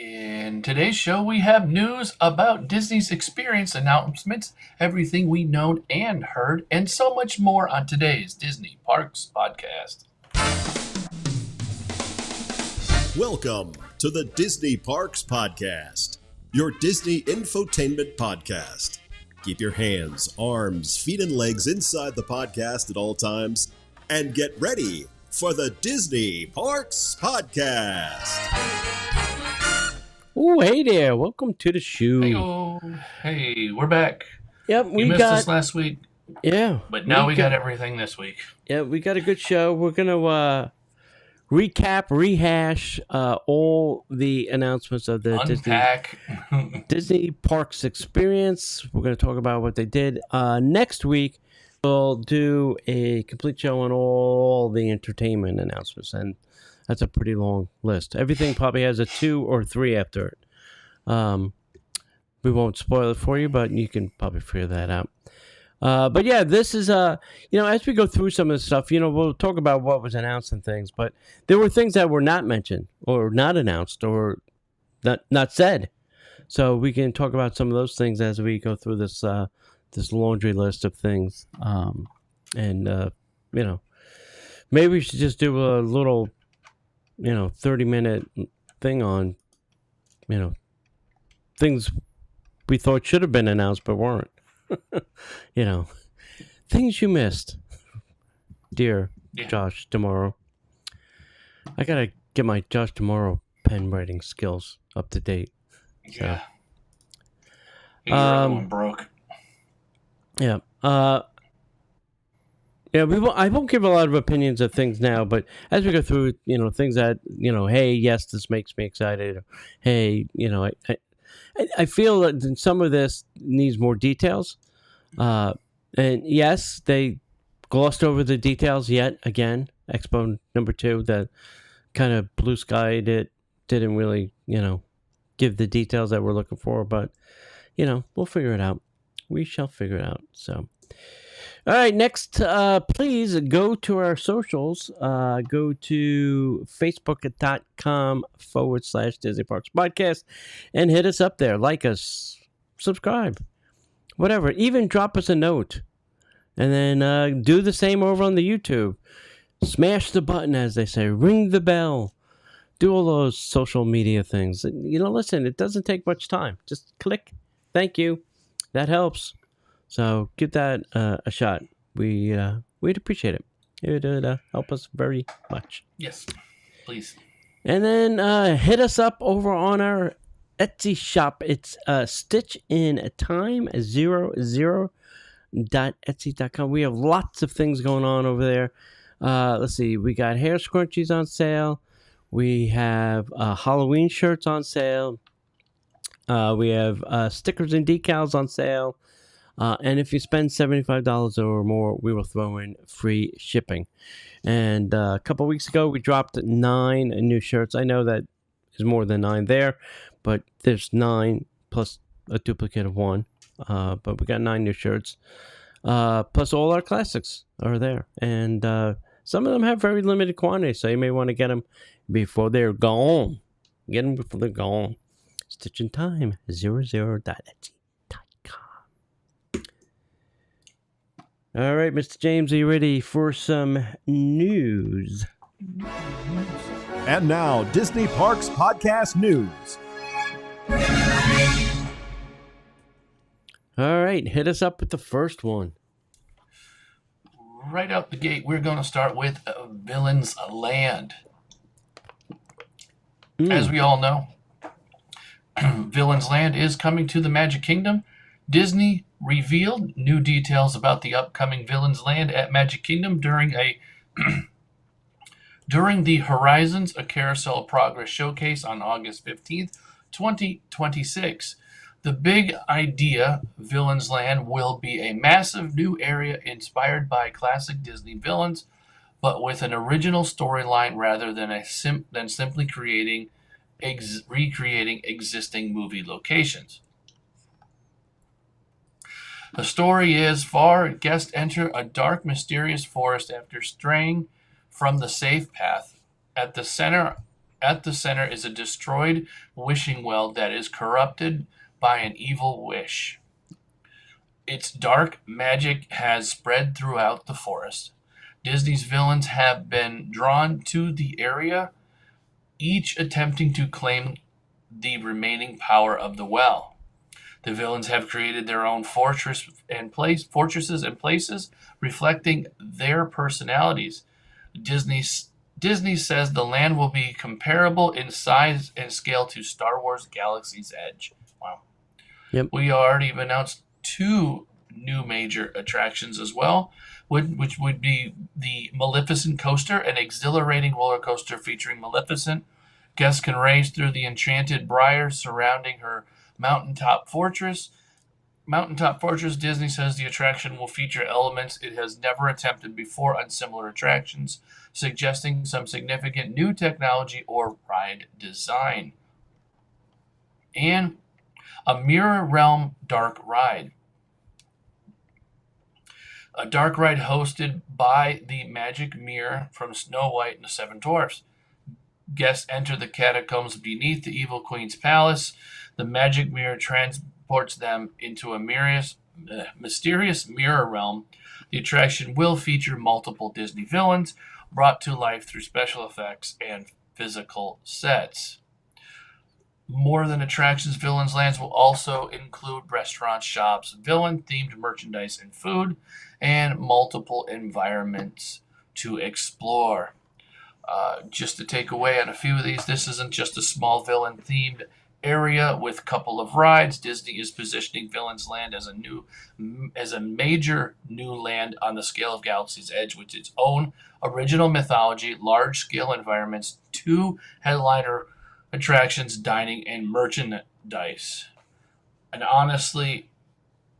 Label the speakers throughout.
Speaker 1: In today's show, we have news about Disney's experience announcements, everything we known and heard, and so much more on today's Disney Parks podcast.
Speaker 2: Welcome to the Disney Parks Podcast, your Disney infotainment podcast. Keep your hands, arms, feet, and legs inside the podcast at all times, and get ready for the Disney Parks Podcast.
Speaker 3: Oh, hey there. Welcome to the show.
Speaker 1: Hey, we're back.
Speaker 3: Yep,
Speaker 1: we missed us last week.
Speaker 3: Yeah.
Speaker 1: But now we got everything this week.
Speaker 3: Yeah, we got a good show. We're going to recap, rehash all the announcements of the Disney Parks experience. We're going to talk about what they did. Next week, we'll do a complete show on all the entertainment announcements, and that's a pretty long list. Everything probably has a 2 or 3 after it. We won't spoil it for you, but you can probably figure that out. But yeah, this is, as we go through some of the stuff, we'll talk about what was announced and things, but there were things that were not mentioned or not announced or not said. So we can talk about some of those things as we go through this laundry list of things. Maybe we should just do a little 30-minute thing on, things we thought should have been announced but weren't. Things you missed, dear Josh Tomorrow. I got to get my Josh Tomorrow pen writing skills up to date.
Speaker 1: Yeah. Your other one broke.
Speaker 3: Yeah. I won't give a lot of opinions of things now, but as we go through, things that, hey, yes, this makes me excited. Hey, I feel that some of this needs more details. And yes, they glossed over the details yet again. Expo number 2, that kind of blue skied it, didn't really, give the details that we're looking for, but, we'll figure it out. We shall figure it out. So. All right, next, please go to our socials. Go to facebook.com/Disney Parks Podcast and hit us up there. Like us, subscribe, whatever. Even drop us a note. And then do the same over on the YouTube. Smash the button, as they say. Ring the bell. Do all those social media things. Listen, it doesn't take much time. Just click. Thank you. That helps. So give that a shot. We'd appreciate it. It would help us very much.
Speaker 1: Yes, please.
Speaker 3: And then hit us up over on our Etsy shop. It's stitchintime00.etsy.com. We have lots of things going on over there. Let's see. We got hair scrunchies on sale. We have Halloween shirts on sale. We have stickers and decals on sale. And if you spend $75 or more, we will throw in free shipping. And a couple weeks ago, we dropped 9 new shirts. I know that is more than 9 there, but there's 9 plus a duplicate of 1. But we got 9 new shirts. Plus all our classics are there. And some of them have very limited quantity, so you may want to get them before they're gone. Get them before they're gone. Stitch in Time 00.etsy. All right, Mr. James, are you ready for some news?
Speaker 2: And now, Disney Parks Podcast News.
Speaker 3: All right, hit us up with the first one.
Speaker 1: Right out the gate, we're going to start with Villains Land. As we all know, Villains Land is coming to the Magic Kingdom. Disney revealed new details about the upcoming Villains Land at Magic Kingdom during the Horizons: A Carousel of Progress showcase on August 15th, 2026. The big idea, Villains Land, will be a massive new area inspired by classic Disney villains, but with an original storyline rather than simply recreating existing movie locations. The story is guests enter a dark, mysterious forest after straying from the safe path. At the center At the center is a destroyed wishing well that is corrupted by an evil wish. Its dark magic has spread throughout the forest. Disney's villains have been drawn to the area, each attempting to claim the remaining power of the well. The villains have created their own fortresses and places reflecting their personalities. Disney says the land will be comparable in size and scale to Star Wars Galaxy's Edge. Wow.
Speaker 3: Yep.
Speaker 1: We already have announced 2 new major attractions as well, which would be the Maleficent Coaster, an exhilarating roller coaster featuring Maleficent. Guests can race through the enchanted briars surrounding her mountaintop fortress. Disney says the attraction will feature elements it has never attempted before on similar attractions, suggesting some significant new technology or ride design. And a Mirror Realm dark ride. A dark ride hosted by the Magic Mirror from Snow White and the Seven Dwarfs. Guests enter the catacombs beneath the Evil Queen's palace. The Magic Mirror transports them into a mysterious mirror realm. The attraction will feature multiple Disney villains brought to life through special effects and physical sets. More than attractions, Villains Lands will also include restaurants, shops, villain-themed merchandise and food, and multiple environments to explore. Just to take away on a few of these, this isn't just a small villain-themed area with a couple of rides. Disney is positioning Villains Land as a major new land on the scale of Galaxy's Edge, with its own original mythology, large-scale environments, 2 headliner attractions, dining, and merchandise. And honestly,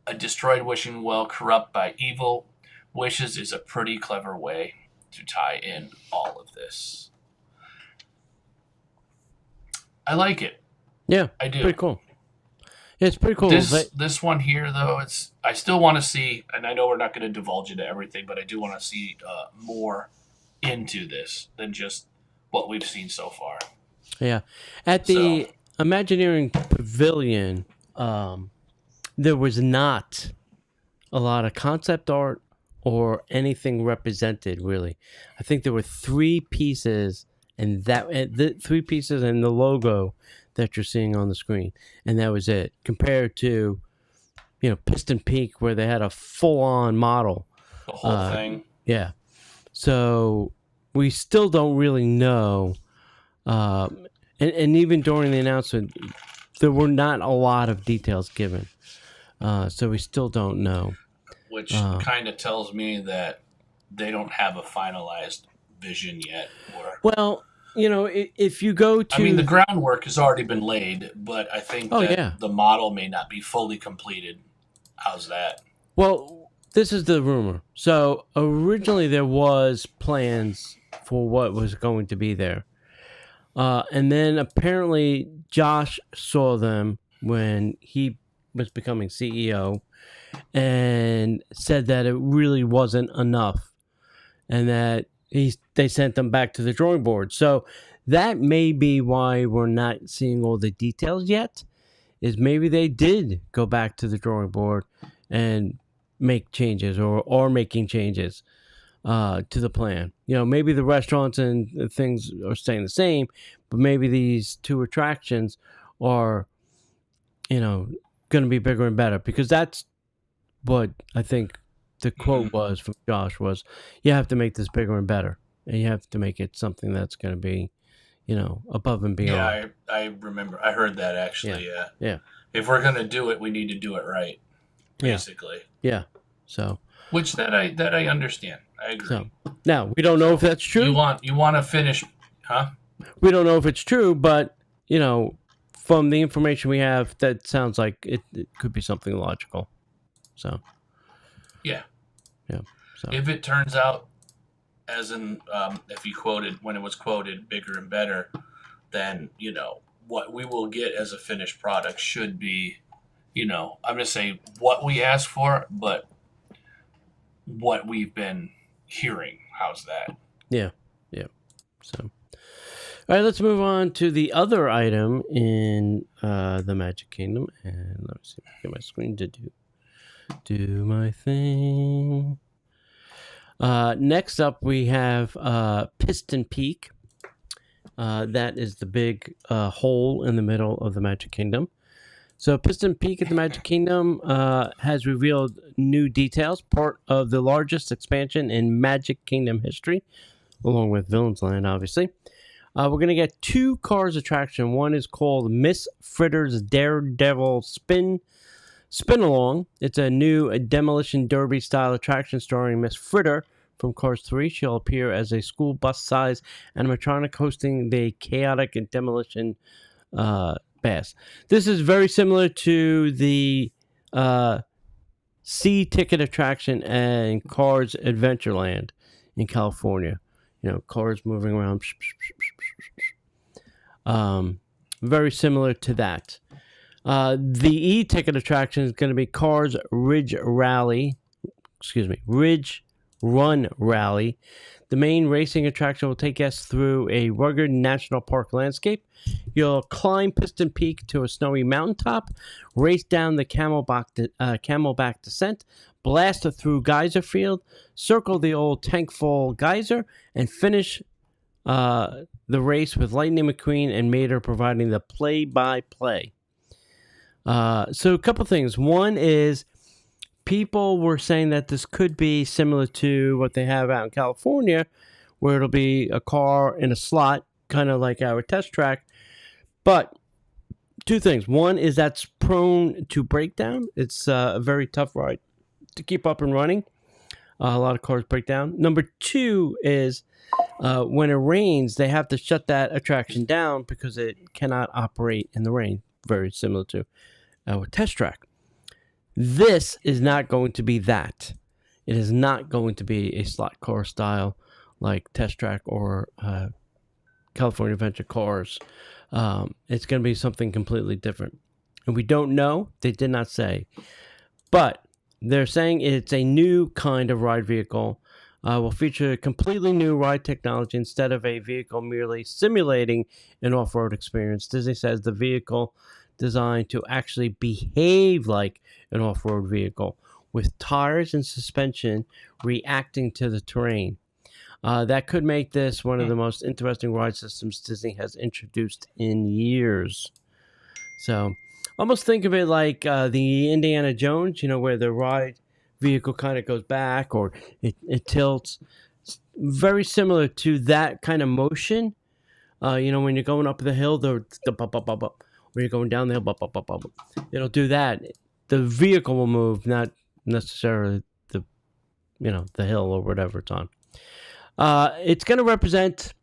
Speaker 1: a destroyed wishing well corrupt by evil wishes is a pretty clever way to tie in all of this. I like it.
Speaker 3: Yeah,
Speaker 1: I do.
Speaker 3: Pretty cool. It's pretty cool.
Speaker 1: This one here, though, I still want to see, and I know we're not going to divulge into everything, but I do want to see more into this than just what we've seen so far.
Speaker 3: Yeah. At the Imagineering Pavilion, there was not a lot of concept art or anything represented, really. I think there were 3 pieces, and the 3 pieces and the logo that you're seeing on the screen, and that was it. Compared to, Piston Peak, where they had a full-on model.
Speaker 1: The whole thing.
Speaker 3: Yeah. So we still don't really know. And even during the announcement, there were not a lot of details given. So we still don't know.
Speaker 1: Which kind of tells me that they don't have a finalized vision yet.
Speaker 3: Well, if you go to...
Speaker 1: I mean, the groundwork has already been laid, but I think the model may not be fully completed. How's that?
Speaker 3: Well, this is the rumor. So originally there was plans for what was going to be there. And then apparently Josh saw them when he was becoming CEO and said that it really wasn't enough and that they sent them back to the drawing board. So that may be why we're not seeing all the details yet, is maybe they did go back to the drawing board and make changes or making changes to the plan. Maybe the restaurants and things are staying the same, but maybe these 2 attractions are, going to be bigger and better, because that's what I think the quote was from Josh was, you have to make this bigger and better, and you have to make it something that's going to be, above and beyond.
Speaker 1: Yeah, I remember. I heard that actually.
Speaker 3: Yeah.
Speaker 1: If we're going to do it, we need to do it right. Basically.
Speaker 3: Yeah. So.
Speaker 1: Which that I understand. I agree.
Speaker 3: So now we don't know if that's true.
Speaker 1: You want to finish, huh?
Speaker 3: We don't know if it's true, but from the information we have, that sounds like it could be something logical. So.
Speaker 1: Yeah.
Speaker 3: So
Speaker 1: if it turns out, as in if you quoted when it was quoted, bigger and better, then what we will get as a finished product should be, I'm going to say what we asked for, but what we've been hearing. How's that?
Speaker 3: Yeah. So, All right, let's move on to the other item in the Magic Kingdom. And let me see if I can get my screen to do my thing. Next up, we have Piston Peak. That is the big hole in the middle of the Magic Kingdom. So Piston Peak at the Magic Kingdom has revealed new details, part of the largest expansion in Magic Kingdom history, along with Villains Land, obviously. We're going to get 2 Cars attraction. One is called Miss Fritter's Daredevil Spin-Along. It's a new Demolition Derby-style attraction starring Miss Fritter from Cars 3. She'll appear as a school bus-sized animatronic hosting the chaotic demolition bass. This is very similar to the Sea Ticket attraction and Cars Adventureland in California. Cars moving around. Very similar to that. The E-Ticket attraction is going to be Cars Ridge Run Rally. The main racing attraction will take us through a rugged national park landscape. You'll climb Piston Peak to a snowy mountaintop, race down the camelback descent, blast through Geyser Field, circle the old Tank Fall Geyser, and finish the race with Lightning McQueen and Mater providing the play-by-play. So a couple things. One is people were saying that this could be similar to what they have out in California, where it'll be a car in a slot, kind of like our test track. But 2 things. One is that's prone to breakdown. It's a very tough ride to keep up and running. A lot of cars break down. Number 2 is when it rains, they have to shut that attraction down because it cannot operate in the rain. Very similar to our test track. This is not going to be that. It is not going to be a slot car style like Test Track or California Adventure Cars. It's going to be something completely different. And we don't know. They did not say. But they're saying it's a new kind of ride vehicle. Will feature completely new ride technology instead of a vehicle merely simulating an off-road experience. Disney says the vehicle designed to actually behave like an off-road vehicle with tires and suspension reacting to the terrain. That could make this one of the most interesting ride systems Disney has introduced in years. So almost think of it like the Indiana Jones, where the ride vehicle kind of goes back or it tilts. It's very similar to that kind of motion. When you're going up the hill, the when you're going down the hill, it'll do that. The vehicle will move, not necessarily the hill or whatever it's on. It's going to represent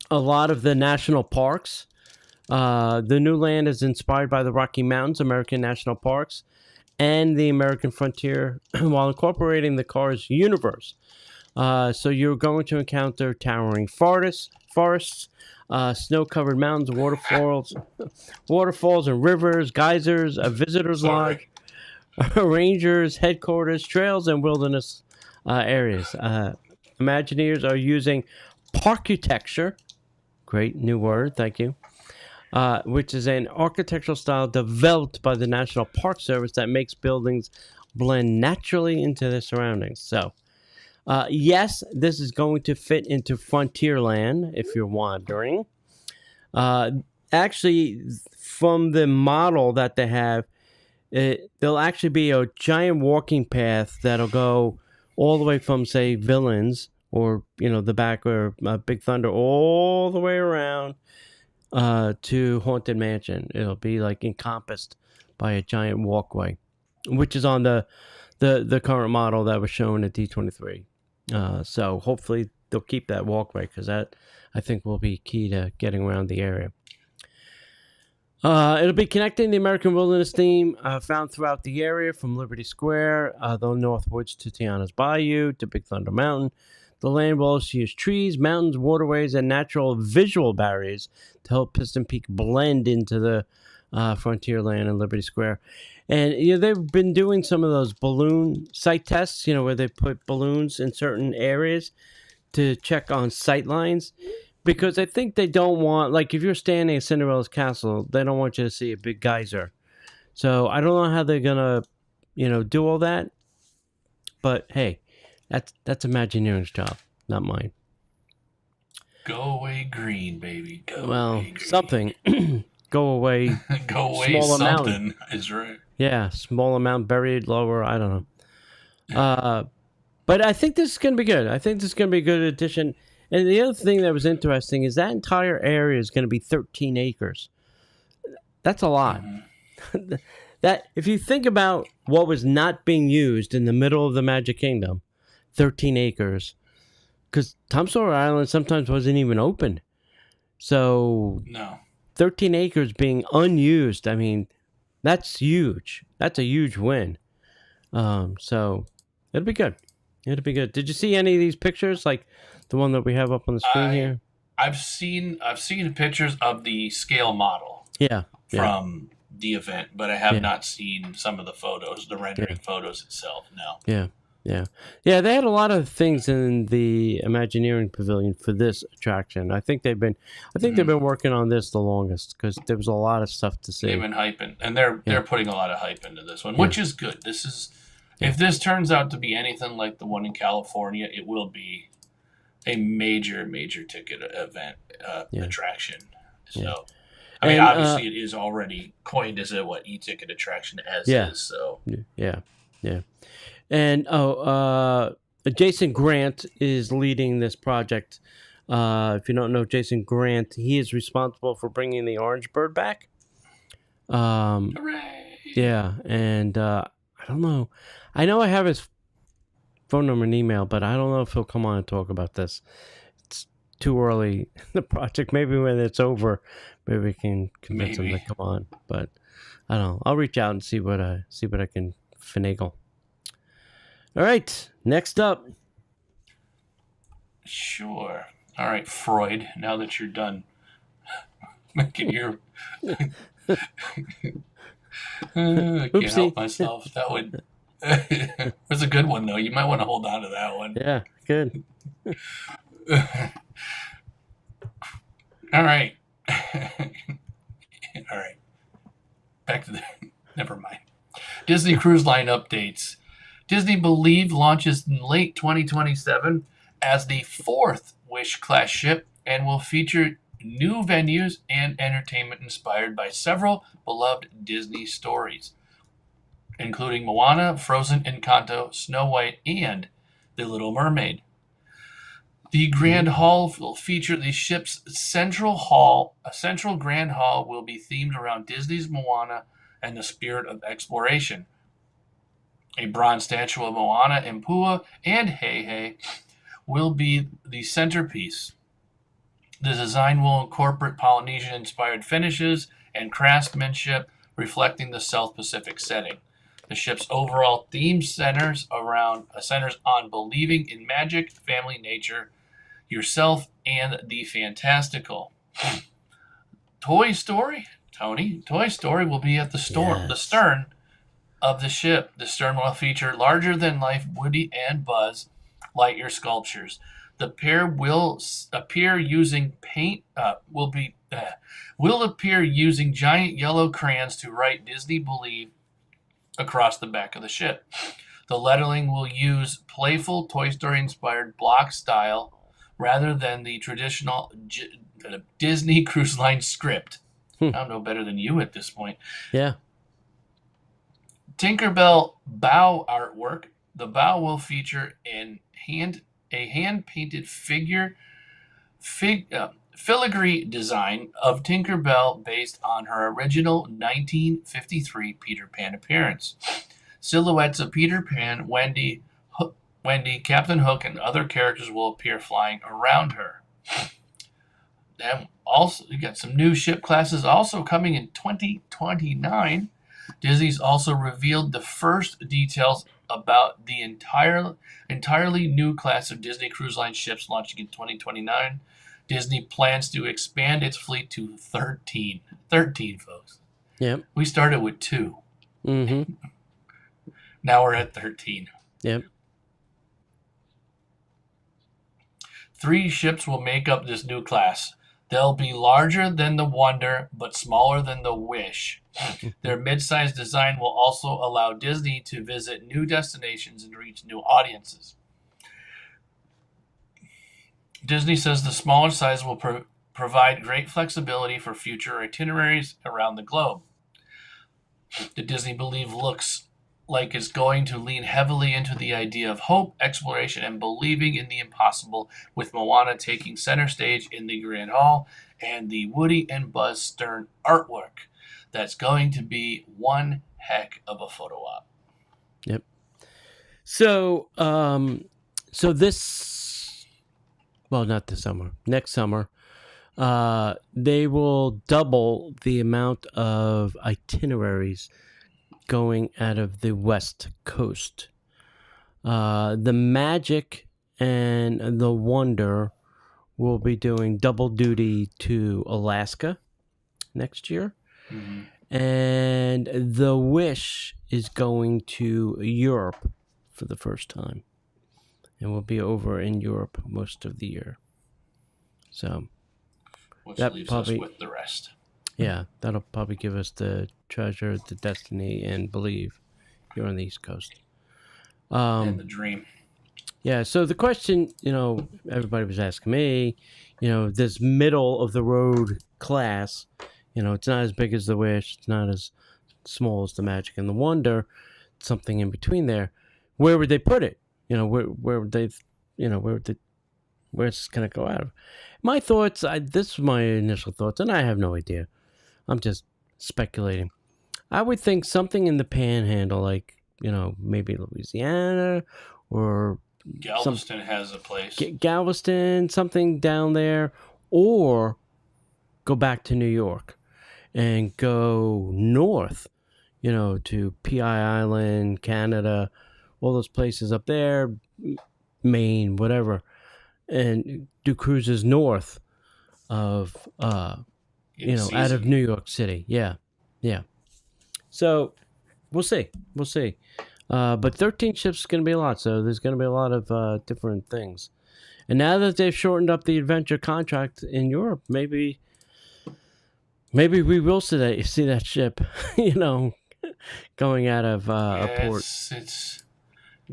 Speaker 3: a lot of the national parks. The new land is inspired by the Rocky Mountains, American National Parks, and the American frontier while incorporating the Cars universe. So you're going to encounter towering forests, snow-covered mountains, waterfalls and rivers, geysers, a visitor's lodge, rangers, headquarters, trails, and wilderness areas. Imagineers are using parkutecture, great new word, thank you, which is an architectural style developed by the National Park Service that makes buildings blend naturally into their surroundings. So, yes, this is going to fit into Frontierland, if you're wondering. Actually, from the model that they have, there'll actually be a giant walking path that'll go all the way from, say, Villains or, the back or Big Thunder all the way around to Haunted Mansion. It'll be like encompassed by a giant walkway, which is on the current model that was shown at D23. So hopefully they'll keep that walkway because that, I think, will be key to getting around the area. It'll be connecting the American Wilderness theme found throughout the area from Liberty Square, the Northwoods to Tiana's Bayou to Big Thunder Mountain. The land will also use trees, mountains, waterways, and natural visual barriers to help Piston Peak blend into the Frontierland and Liberty Square. And they've been doing some of those balloon sight tests, where they put balloons in certain areas to check on sight lines. because I think they don't want, like, if you're standing at Cinderella's castle, they don't want you to see a big geyser. So I don't know how they're gonna, do all that. But hey, that's Imagineering's job, not mine.
Speaker 1: Go away green, baby. Go
Speaker 3: Well,
Speaker 1: away green.
Speaker 3: something. Go away.
Speaker 1: Go away
Speaker 3: small
Speaker 1: something
Speaker 3: amount.
Speaker 1: is right.
Speaker 3: Yeah, small amount buried lower. I don't know. But I think this is going to be good. I think this is going to be a good addition. And the other thing that was interesting is that entire area is going to be 13 acres. That's a lot.
Speaker 1: Mm-hmm.
Speaker 3: That if you think about what was not being used in the middle of the Magic Kingdom, 13 acres, because Tom Sawyer Island sometimes wasn't even open. So
Speaker 1: No.
Speaker 3: 13 acres being unused, I mean, that's huge. That's a huge win. So it'll be good. It'll be good. Did you see any of these pictures, like the one that we have up on the screen here?
Speaker 1: I've seen pictures of the scale model.
Speaker 3: Yeah.
Speaker 1: From the event, but I have not seen some of the photos, the rendering photos itself. No.
Speaker 3: Yeah. They had a lot of things in the Imagineering Pavilion for this attraction. I think they've been working on this the longest because there was a lot of stuff to see.
Speaker 1: They've been hyping, and they're putting a lot of hype into this one, which is good. This is, if this turns out to be anything like the one in California, it will be a major ticket event attraction. So. I mean, obviously, it is already coined as a e-ticket attraction is. So
Speaker 3: yeah. And Jason Grant is leading this project. If you don't know Jason Grant, he is responsible for bringing the Orange Bird back.
Speaker 1: Hooray!
Speaker 3: Yeah, and I don't know. I know I have his phone number and email, but I don't know if he'll come on and talk about this. It's too early in the project. Maybe when it's over, maybe we can convince him to come on. But I don't know. I'll reach out and see what I can finagle. All right, next up.
Speaker 1: Sure. All right, Freud. Now that you're done making your, I can't help myself. That would. It was a good one though. You might want to hold on to that one.
Speaker 3: Yeah, good.
Speaker 1: All right. All right. Back to the. Never mind. Disney Cruise Line updates. Disney Believe launches in late 2027 as the 4th Wish class ship and will feature new venues and entertainment inspired by several beloved Disney stories, including Moana, Frozen, Encanto, Snow White, and The Little Mermaid. The Grand Hall will feature the ship's central hall. A central Grand Hall will be themed around Disney's Moana and the spirit of exploration. A bronze statue of Moana and Pua and Hei will be the centerpiece. The design will incorporate Polynesian-inspired finishes and craftsmanship reflecting the South Pacific setting. The ship's overall theme centers on believing in magic, family, nature, yourself, and the fantastical. Toy Story? Tony? Toy Story will be at the stern of the ship. The stern will feature larger-than-life Woody and Buzz Lightyear sculptures. The pair will appear using using giant yellow crayons to write Disney Believe across the back of the ship. The lettering will use playful Toy Story-inspired block style rather than the traditional Disney Cruise Line script. I don't know better than you at this point.
Speaker 3: Yeah.
Speaker 1: Tinkerbell bow artwork. The bow will feature a hand-painted filigree design of Tinkerbell based on her original 1953 Peter Pan appearance. Silhouettes of Peter Pan, Wendy, Captain Hook, and other characters will appear flying around her. Then also, you got some new ship classes also coming in 2029. Disney's also revealed the first details about the entirely new class of Disney Cruise Line ships launching in 2029. Disney plans to expand its fleet to 13. 13, folks.
Speaker 3: Yep.
Speaker 1: We started with 2.
Speaker 3: Mm-hmm.
Speaker 1: Now we're at 13.
Speaker 3: Yep.
Speaker 1: 3 ships will make up this new class. They'll be larger than the Wonder, but smaller than the Wish. Their mid-sized design will also allow Disney to visit new destinations and reach new audiences. Disney says the smaller size will provide great flexibility for future itineraries around the globe. The Disney Believe looks like it's going to lean heavily into the idea of hope, exploration, and believing in the impossible, with Moana taking center stage in the Grand Hall and the Woody and Buzz Stern artwork. That's going to be one heck of a photo op.
Speaker 3: Yep. So, this, well, not this summer, next summer, they will double the amount of itineraries going out of the West Coast. The Magic and the Wonder will be doing double duty to Alaska next year. Mm-hmm. And the Wish is going to Europe for the first time. And will be over in Europe most of the year. So
Speaker 1: which leaves us with the rest.
Speaker 3: Yeah, that'll probably give us the Treasure, the Destiny, and Believe here on the East Coast.
Speaker 1: And the Dream.
Speaker 3: Yeah, so the question, everybody was asking me, this middle of the road class, it's not as big as the Wish, it's not as small as the Magic and the Wonder, something in between there. Where would they put it? Where would they, where's this going to go out of? My thoughts, this was my initial thoughts, and I have no idea. I'm just speculating. I would think something in the Panhandle, like, maybe Louisiana or
Speaker 1: Galveston has a place.
Speaker 3: Galveston, something down there, or go back to New York and go north, to PI Island, Canada, all those places up there, Maine, whatever, and do cruises north of, out of New York City. Yeah. So we'll see. But 13 ships is going to be a lot, so there's going to be a lot of different things. And now that they've shortened up the adventure contract in Europe, maybe we will see that ship, going out of a port.
Speaker 1: It's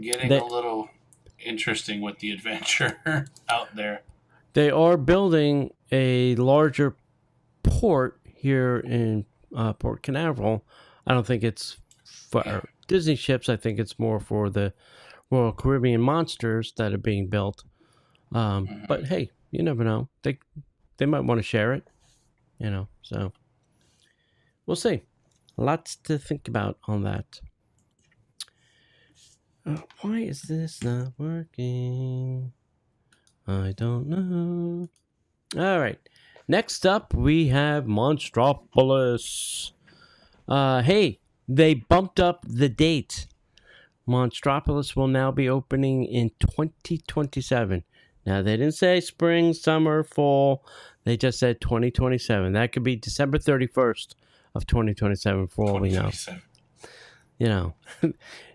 Speaker 1: getting a little interesting with the adventure out there.
Speaker 3: They are building a larger port here in Port Canaveral. I don't think it's for Disney ships. I think it's more for the Royal Caribbean monsters that are being built. But hey, you never know. They might want to share it, so we'll see. Lots to think about on that. Why is this not working? I don't know. All right. Next up, we have Monstropolis. Hey, they bumped up the date. Monstropolis will now be opening in 2027. Now, they didn't say spring, summer, fall. They just said 2027. That could be December 31st of 2027 for all we know.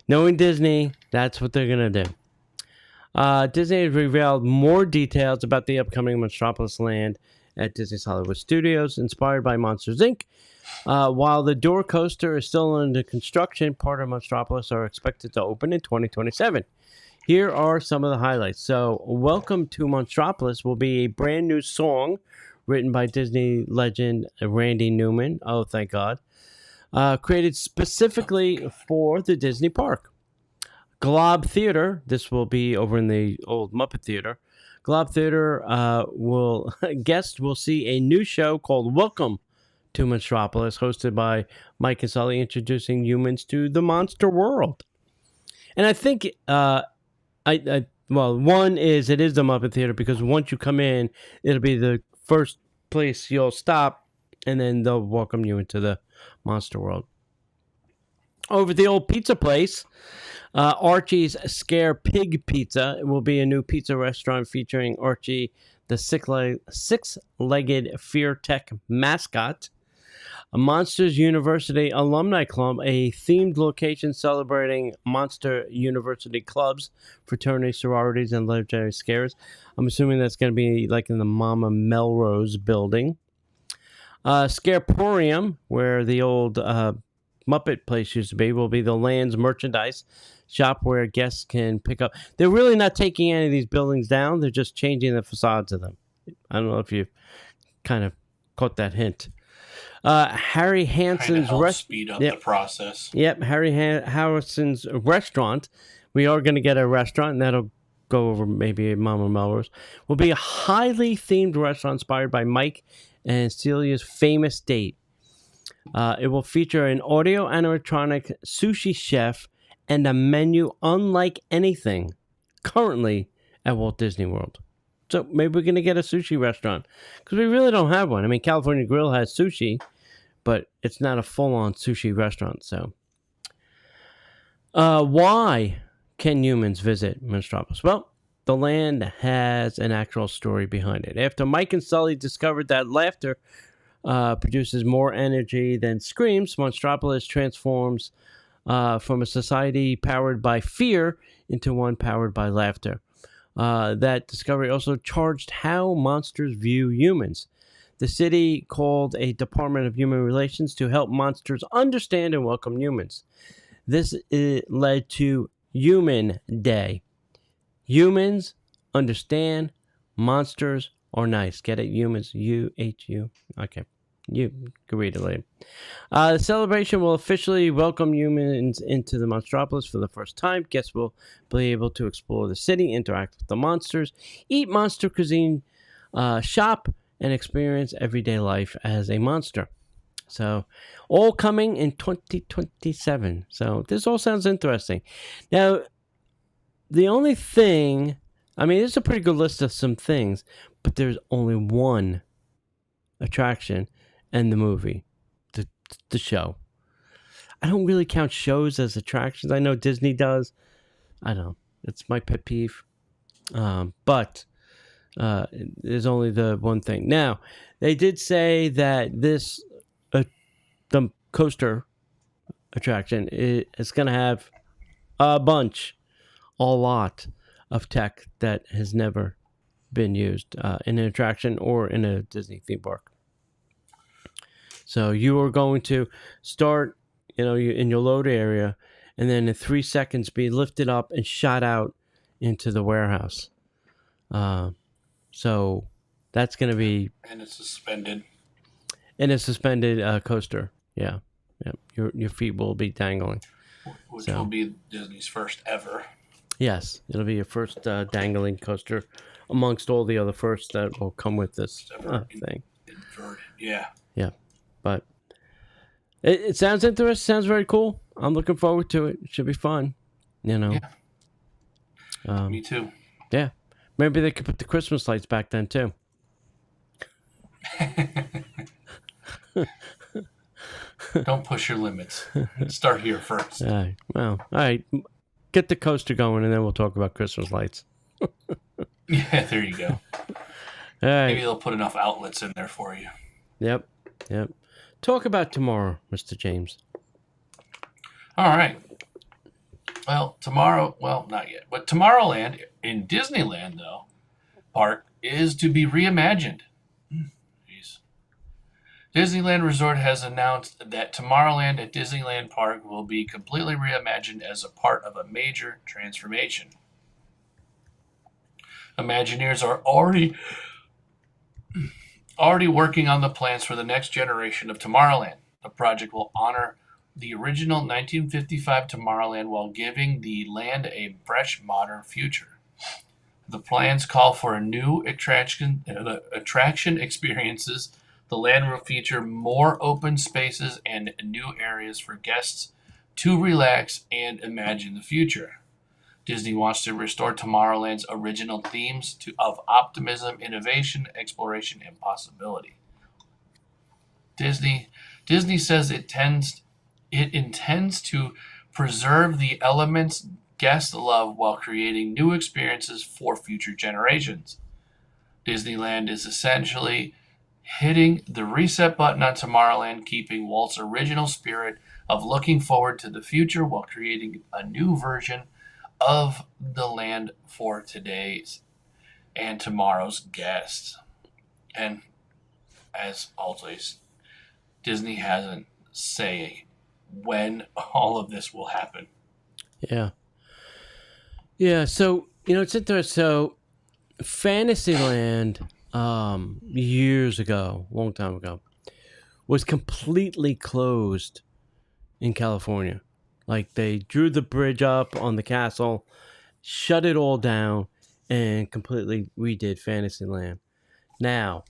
Speaker 3: Knowing Disney, that's what they're going to do. Disney has revealed more details about the upcoming Monstropolis land at Disney's Hollywood Studios, inspired by Monsters, Inc. While the door coaster is still under construction, part of Monstropolis are expected to open in 2027. Here are some of the highlights. So, Welcome to Monstropolis will be a brand new song written by Disney legend Randy Newman. Oh, thank God. Created specifically for the Disney park. Glob Theater, this will be over in the old Muppet Theater. Glob Theater guests will see a new show called Welcome to Monstropolis, hosted by Mike and Sully, introducing humans to the monster world. And I think, one is it is the Muppet Theater, because once you come in, it'll be the first place you'll stop, and then they'll welcome you into the monster world. Over at the old pizza place, Archie's Scare Pig Pizza will be a new pizza restaurant featuring Archie, the six-legged Fear Tech mascot. A Monsters University Alumni Club, a themed location celebrating Monster University clubs, fraternities, sororities, and legendary scares. I'm assuming that's going to be like in the Mama Melrose building. Scareporium, where the old Muppet place used to be, will be the land's merchandise shop where guests can pick up. They're really not taking any of these buildings down. They're just changing the facades of them. I don't know if you kind of caught that hint. Harry Hansen's
Speaker 1: speed up the process.
Speaker 3: Yep, Harry Harrison's restaurant. We are going to get a restaurant, and that'll go over maybe Mama Melrose. Will be a highly themed restaurant inspired by Mike and Celia's famous date. It will feature an audio animatronic sushi chef and a menu unlike anything currently at Walt Disney World. So maybe we're going to get a sushi restaurant because we really don't have one. I mean, California Grill has sushi, but it's not a full-on sushi restaurant. So why can humans visit Monstropolis? Well, the land has an actual story behind it. After Mike and Sully discovered that laughter produces more energy than screams, Monstropolis transforms from a society powered by fear into one powered by laughter. That discovery also charged how monsters view humans. The city called a Department of Human Relations to help monsters understand and welcome humans. This led to Human Day. Humans understand, monsters are nice. Get it? Humans, U-H-U. Okay. You can read it later. The celebration will officially welcome humans into the Monstropolis for the first time. Guests will be able to explore the city, interact with the monsters, eat monster cuisine, shop, and experience everyday life as a monster. So, all coming in 2027. So, this all sounds interesting. Now, the only thing, I mean, it's a pretty good list of some things, but there's only one attraction and the movie, the show. I don't really count shows as attractions. I know Disney does. I don't know. It's my pet peeve. But there's only the one thing. Now, they did say that this, the coaster attraction is going to have a lot of tech that has never been used in an attraction or in a Disney theme park. So you are going to start, in your load area, and then in 3 seconds be lifted up and shot out into the warehouse. So that's going to be...
Speaker 1: And it's suspended.
Speaker 3: In a suspended coaster. Yeah. Your feet will be dangling.
Speaker 1: Which will be Disney's first ever.
Speaker 3: Yes. It'll be your first dangling coaster amongst all the other firsts that will come with this thing.
Speaker 1: Inverted. Yeah.
Speaker 3: Yeah. But it sounds interesting. Sounds very cool. I'm looking forward to it. It should be fun.
Speaker 1: Yeah. Me too.
Speaker 3: Yeah. Maybe they could put the Christmas lights back then too.
Speaker 1: Don't push your limits. Start here first.
Speaker 3: All right. Get the coaster going, and then we'll talk about Christmas lights.
Speaker 1: Yeah, there you go.
Speaker 3: All right.
Speaker 1: Maybe they'll put enough outlets in there for you.
Speaker 3: Yep. Talk about tomorrow, Mr. James.
Speaker 1: All right. Well, tomorrow, not yet, but Tomorrowland in Disneyland, though, park is to be reimagined. Jeez. Disneyland Resort has announced that Tomorrowland at Disneyland Park will be completely reimagined as a part of a major transformation. Imagineers are already working on the plans for the next generation of Tomorrowland. The project will honor the original 1955 Tomorrowland while giving the land a fresh, modern future. The plans call for a new attraction experiences. The land will feature more open spaces and new areas for guests to relax and imagine the future. Disney wants to restore Tomorrowland's original themes of optimism, innovation, exploration, and possibility. Disney says it intends to preserve the elements guests love while creating new experiences for future generations. Disneyland is essentially hitting the reset button on Tomorrowland, keeping Walt's original spirit of looking forward to the future while creating a new version of the land for today's and tomorrow's guests. And as always, Disney hasn't say when all of this will happen.
Speaker 3: Yeah. Yeah, so, it's interesting. So, Fantasyland, years ago, long time ago, was completely closed in California. Like, they drew the bridge up on the castle, shut it all down, and completely redid Fantasyland. Now,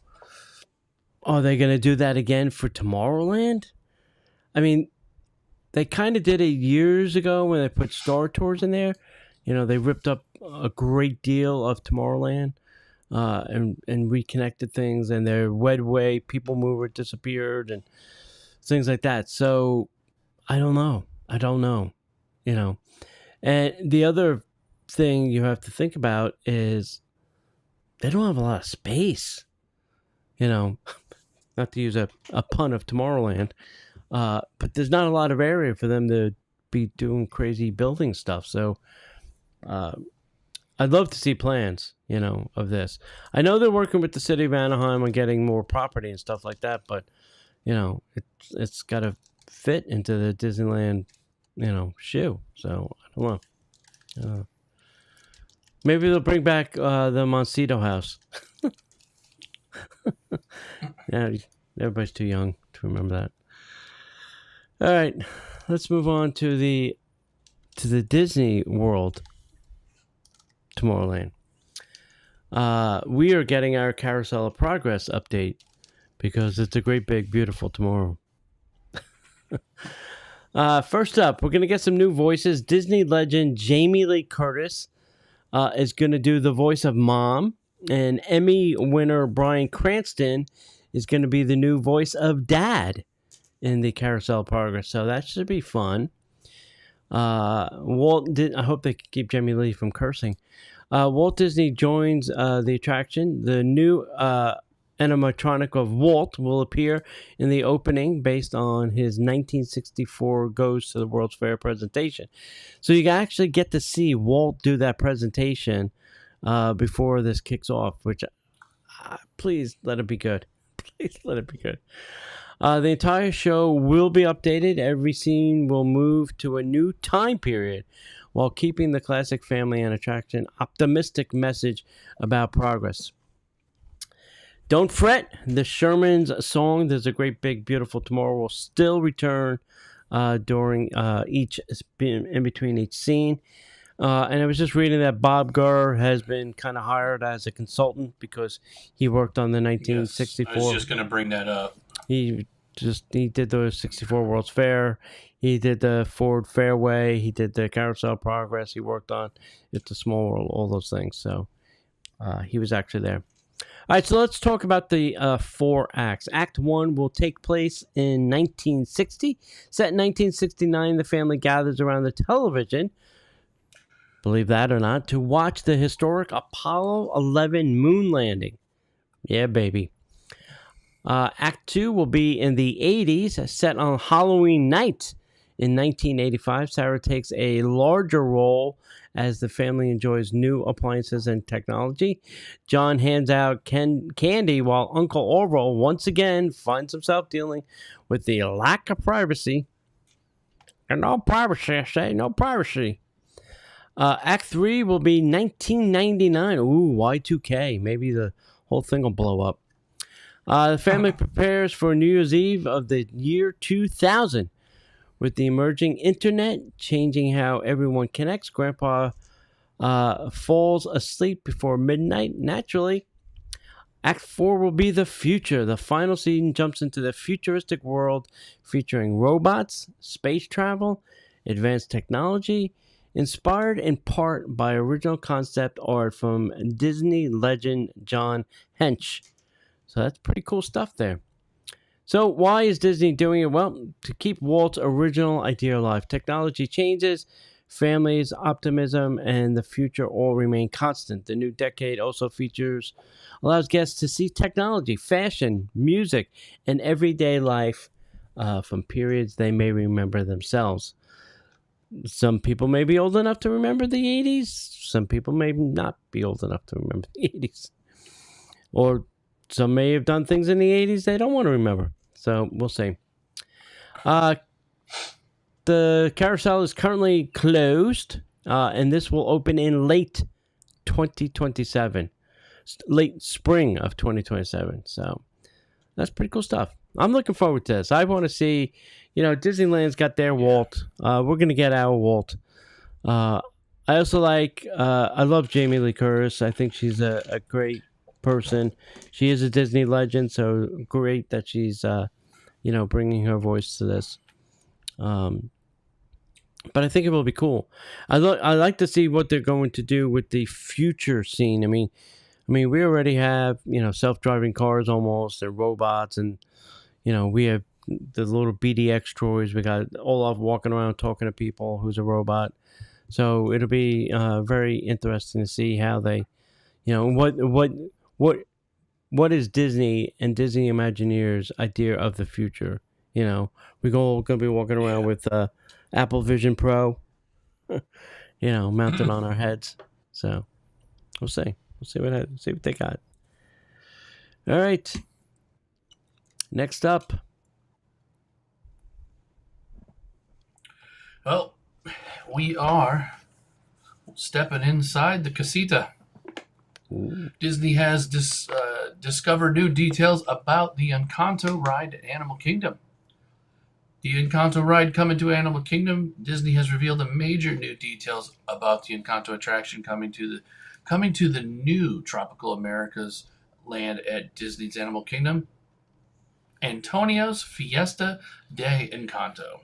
Speaker 3: are they going to do that again for Tomorrowland? I mean, they kind of did it years ago when they put Star Tours in there. They ripped up a great deal of Tomorrowland and reconnected things, and their Wedway People Mover disappeared and things like that. So I don't know. And the other thing you have to think about is they don't have a lot of space. Not to use a pun of Tomorrowland, but there's not a lot of area for them to be doing crazy building stuff. So I'd love to see plans, of this. I know they're working with the city of Anaheim on getting more property and stuff like that, but it's got to fit into the Disneyland, shoe. So I don't know. Maybe they'll bring back the Montecito house. Yeah, everybody's too young to remember that. All right, let's move on to the Disney World, Tomorrowland. We are getting our Carousel of Progress update because it's a great, big, beautiful tomorrow. First up, we're going to get some new voices. Disney legend Jamie Lee Curtis is going to do the voice of Mom, and Emmy winner Bryan Cranston is going to be the new voice of Dad in the Carousel of Progress. So that should be fun. I hope they keep Jamie Lee from cursing. Walt Disney joins the attraction. The new animatronic of Walt will appear in the opening based on his 1964 Goes to the World's Fair presentation. So you actually get to see Walt do that presentation before this kicks off, which please let it be good. Please let it be good. The entire show will be updated. Every scene will move to a new time period while keeping the classic family and attraction optimistic message about progress. Don't fret, the Sherman's song, There's a Great Big Beautiful Tomorrow, will still return during in between each scene. And I was just reading that Bob Gurr has been kind of hired as a consultant because he worked on the 1964.
Speaker 1: Yes, I was just going to bring that up.
Speaker 3: He did the 64 World's Fair. He did the Ford Fairway. He did the Carousel Progress. He worked on It's a Small World, all those things. So he was actually there. All right, so let's talk about the 4 acts. Act 1 will take place in 1960. Set in 1969, the family gathers around the television, believe that or not, to watch the historic Apollo 11 moon landing. Yeah, baby. Act 2 will be in the 80s, set on Halloween night in 1985. Sarah takes a larger role as the family enjoys new appliances and technology. John hands out candy while Uncle Orville once again finds himself dealing with the lack of privacy. And no privacy, I say, no privacy. Act 3 will be 1999. Ooh, Y2K. Maybe the whole thing will blow up. The family prepares for New Year's Eve of the year 2000. With the emerging internet changing how everyone connects, Grandpa falls asleep before midnight, naturally. Act 4 will be the future. The final scene jumps into the futuristic world featuring robots, space travel, advanced technology, inspired in part by original concept art from Disney legend John Hench. So that's pretty cool stuff there. So why is Disney doing it? Well, to keep Walt's original idea alive. Technology changes, families, optimism, and the future all remain constant. The new decade also allows guests to see technology, fashion, music, and everyday life from periods they may remember themselves. Some people may be old enough to remember the 80s. Some people may not be old enough to remember the 80s. Or some may have done things in the 80s they don't want to remember. So we'll see. The carousel is currently closed, and this will open in late 2027. Late spring of 2027. So that's pretty cool stuff. I'm looking forward to this. I want to see, Disneyland's got their Walt. We're going to get our Walt. I also I love Jamie Lee Curtis. I think she's a great person. She is a Disney legend, so great that she's, bringing her voice to this. But I think it will be cool. I like to see what they're going to do with the future scene. I mean, we already have, self-driving cars almost, and robots, and, we have the little BDX droids. We got Olaf walking around talking to people who's a robot. So it'll be very interesting to see how they, what is Disney and Disney Imagineers' idea of the future. We're going to be walking around with Apple Vision Pro, mounted on our heads. So we'll see. We'll see what they got. All right. Next up.
Speaker 1: Well, we are stepping inside the casita.
Speaker 3: Ooh.
Speaker 1: Disney has discovered new details about the Encanto ride at Animal Kingdom. The Encanto ride coming to Animal Kingdom. Disney has revealed the major new details about the Encanto attraction coming to the new Tropical Americas land at Disney's Animal Kingdom. Antonio's Fiesta de Encanto.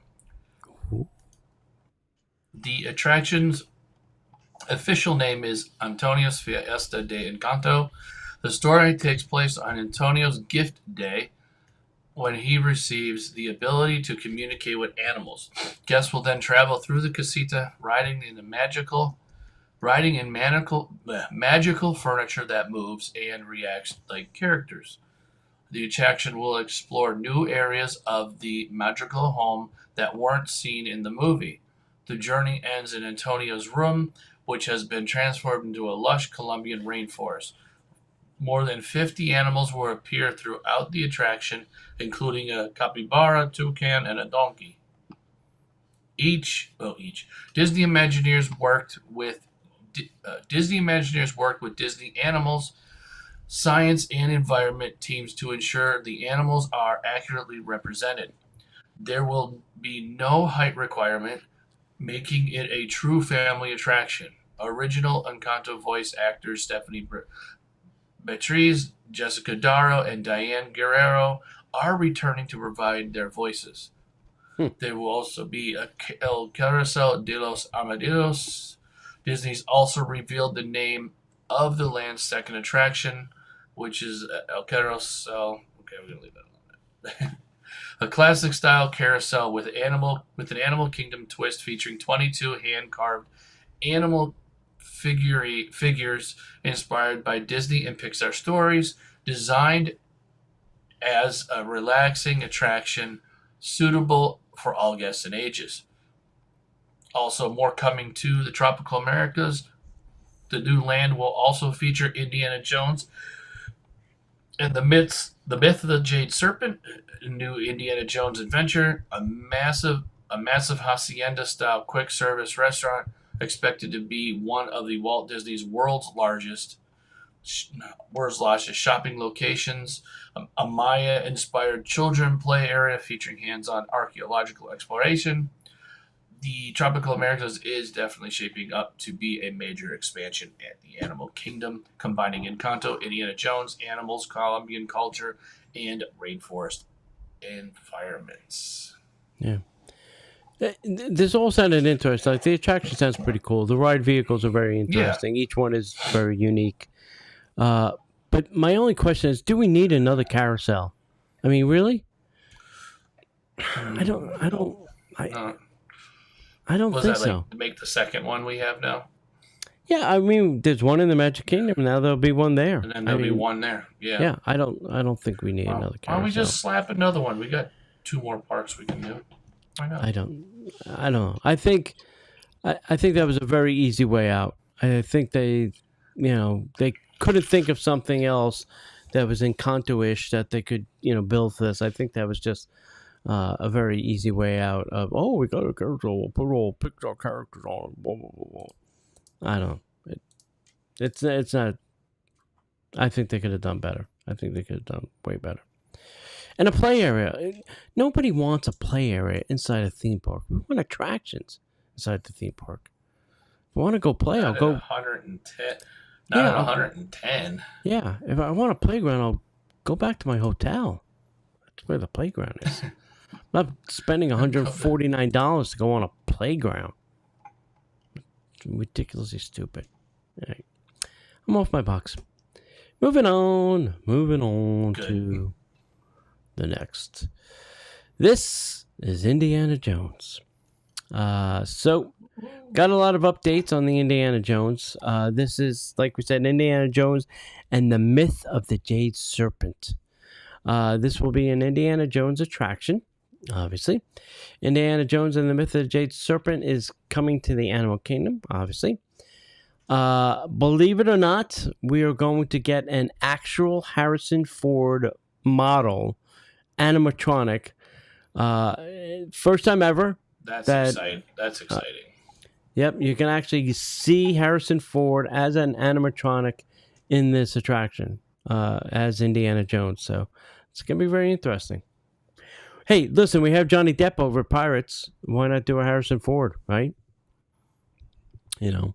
Speaker 1: The attraction's official name is Antonio's Fiesta de Encanto. The story takes place on Antonio's gift day, when he receives the ability to communicate with animals. Guests will then travel through the casita, riding in magical furniture that moves and reacts like characters. The attraction will explore new areas of the magical home that weren't seen in the movie. The journey ends in Antonio's room, which has been transformed into a lush Colombian rainforest. More than 50 animals will appear throughout the attraction, including a capybara, toucan, and a donkey. Disney Imagineers worked with Disney Animals, Science, and Environment teams to ensure the animals are accurately represented. There will be no height requirement, making it a true family attraction. Original Encanto voice actors Stephanie Beatriz, Jessica Darrow, and Diane Guerrero are returning to provide their voices. There will also be El Carousel de los Armadillos. Disney's also revealed the name of the land's second attraction, which is El Carousel. Okay, we're going to leave that alone. A classic-style carousel with an Animal Kingdom twist featuring 22 hand-carved animal figures inspired by Disney and Pixar stories, designed as a relaxing attraction suitable for all guests and ages. Also, more coming to the Tropical Americas. The new land will also feature Indiana Jones and the myth of the Jade Serpent, a new Indiana Jones adventure, a massive hacienda-style quick-service restaurant expected to be one of the Walt Disney's world's largest shopping locations, a Maya-inspired children play area featuring hands-on archaeological exploration. The Tropical Americas is definitely shaping up to be a major expansion at the Animal Kingdom, combining Encanto, Indiana Jones, animals, Colombian culture, and rainforest environments.
Speaker 3: Yeah. This all sounded interesting. Like, the attraction sounds pretty cool. The ride vehicles are very interesting. Yeah. Each one is very unique. But my only question is, do we need another carousel? I mean, really? I I don't
Speaker 1: Was
Speaker 3: think
Speaker 1: that
Speaker 3: so.
Speaker 1: like to make the second one we have now?
Speaker 3: Yeah, I mean, there's one in the Magic Kingdom. Now there'll be one there.
Speaker 1: And then there'll be one there. Yeah.
Speaker 3: Yeah, I don't think we need another
Speaker 1: Why don't we
Speaker 3: carousel.
Speaker 1: just slap another one? We got 2 more parks we can do. Why not?
Speaker 3: I don't know. I think that was a very easy way out. I think they couldn't think of something else that was Encanto-ish that they could, build for this. I think that was just a very easy way out of, we got a character, we'll put all Pixar characters on, blah, blah, blah, blah. I don't know. It's not. I think they could have done better. I think they could have done way better. And a play area. Nobody wants a play area inside a theme park. We want attractions inside the theme park. If I want to go play, I'll go.
Speaker 1: 110. Not at 110.
Speaker 3: Yeah. If I want a playground, I'll go back to my hotel. That's where the playground is. I'm not spending $149 to go on a playground. It's ridiculously stupid. All right. I'm off my box. Moving on to the next. This is Indiana Jones. So, got a lot of updates on the Indiana Jones. This is, like we said, Indiana Jones and the Myth of the Jade Serpent. This will be an Indiana Jones attraction, obviously. Indiana Jones and the Myth of the Jade Serpent is coming to the Animal Kingdom, obviously. Believe it or not, we are going to get an actual Harrison Ford model animatronic. First time ever.
Speaker 1: That's exciting.
Speaker 3: Yep, you can actually see Harrison Ford as an animatronic in this attraction as Indiana Jones. So it's going to be very interesting. Hey, listen, we have Johnny Depp over at Pirates. Why not do a Harrison Ford, right? The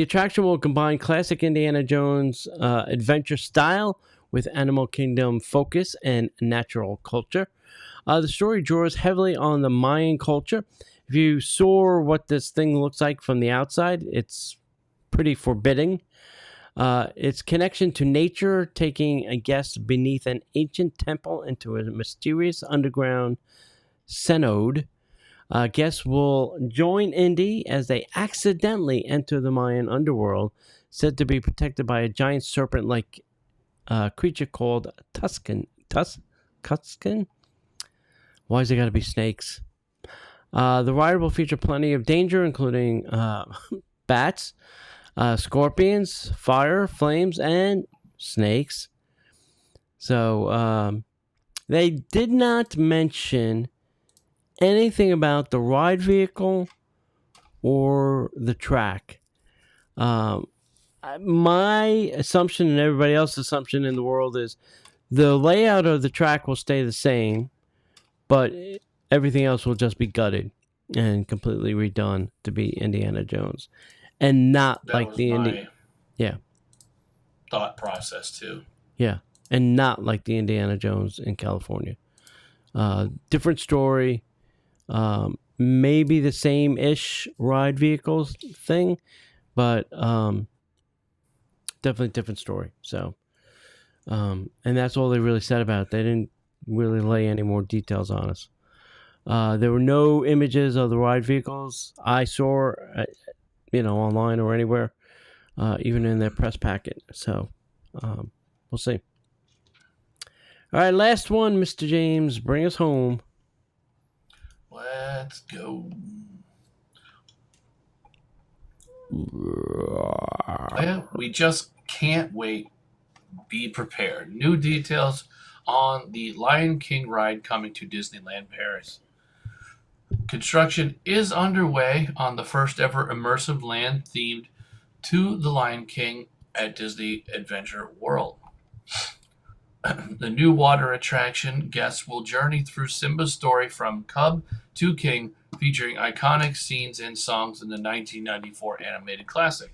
Speaker 3: attraction will combine classic Indiana Jones adventure style with Animal Kingdom focus and natural culture. The story draws heavily on the Mayan culture. If you saw what this thing looks like from the outside, it's pretty forbidding. Its connection to nature, taking a guest beneath an ancient temple into a mysterious underground cenote. Guests will join Indy as they accidentally enter the Mayan underworld, said to be protected by a giant serpent-like creature called Tuscan. Tuscan? Why has it got to be snakes? The ride will feature plenty of danger, including bats, scorpions, fire, flames, and snakes. So they did not mention anything about the ride vehicle or the track. My assumption and everybody else's assumption in the world is the layout of the track will stay the same, but everything else will just be gutted and completely redone to be Indiana Jones, and not
Speaker 1: That
Speaker 3: like
Speaker 1: was
Speaker 3: the
Speaker 1: my thought process too.
Speaker 3: Yeah, and not like the Indiana Jones in California. Different story. Maybe the same-ish ride vehicles thing, but definitely different story. So, and that's all they really said about it. They didn't really lay any more details on us. There were no images of the ride vehicles I saw, online or anywhere, even in their press packet. So, we'll see. All right, last one, Mr. James. Bring us home.
Speaker 1: Let's go. Yeah, we just can't wait. Be prepared. New details on the Lion King ride coming to Disneyland Paris. Construction is underway on the first ever immersive land themed to the Lion King at Disney Adventure World. The new water attraction, guests will journey through Simba's story from cub to king, featuring iconic scenes and songs in the 1994 animated classic.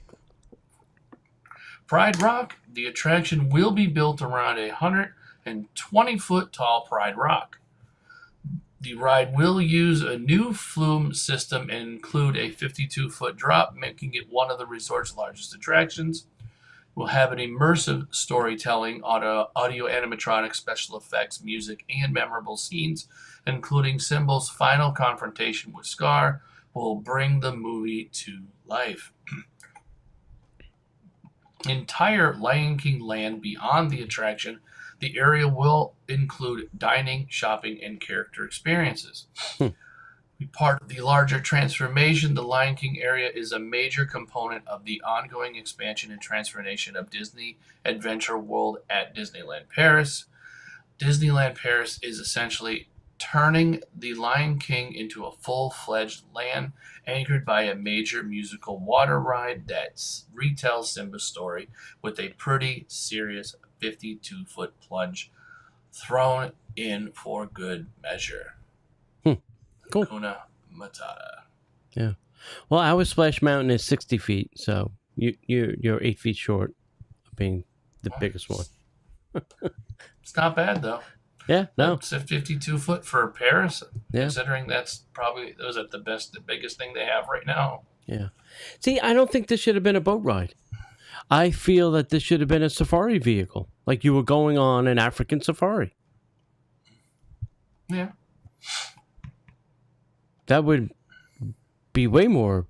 Speaker 1: Pride Rock, the attraction will be built around a 120-foot tall Pride Rock. The ride will use a new flume system and include a 52-foot drop, making it one of the resort's largest attractions. We'll have an immersive storytelling, audio animatronics, special effects, music, and memorable scenes, including Simba's final confrontation with Scar, will bring the movie to life. Entire Lion King land beyond the attraction, the area will include dining, shopping, and character experiences. Part of the larger transformation, the Lion King area is a major component of the ongoing expansion and transformation of Disney Adventure World at Disneyland Paris. Disneyland Paris is essentially turning the Lion King into a full-fledged land anchored by a major musical water ride that retells Simba's story with a pretty serious 52-foot plunge thrown in for good measure.
Speaker 3: Cool.
Speaker 1: Hakuna Matata.
Speaker 3: Yeah. Well, our Splash Mountain is 60 feet, so you're 8 feet short of being the biggest one.
Speaker 1: It's not bad though.
Speaker 3: Yeah, no.
Speaker 1: It's a 52-foot for Paris,
Speaker 3: Yeah.
Speaker 1: considering that's probably the biggest thing they have right now.
Speaker 3: Yeah. See, I don't think this should have been a boat ride. I feel that this should have been a safari vehicle, like you were going on an African safari.
Speaker 1: Yeah.
Speaker 3: That would be way more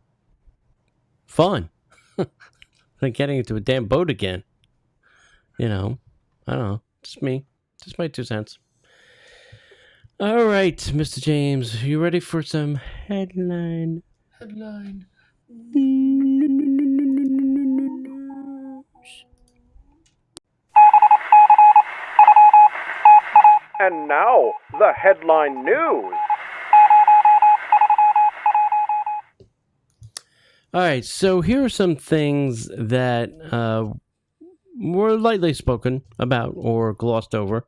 Speaker 3: fun than getting into a damn boat again. You know, I don't know. Just me. Just my 2 cents. All right, Mr. James, you ready for some headline?
Speaker 4: And now, the headline news.
Speaker 3: All right, so here are some things that were lightly spoken about or glossed over.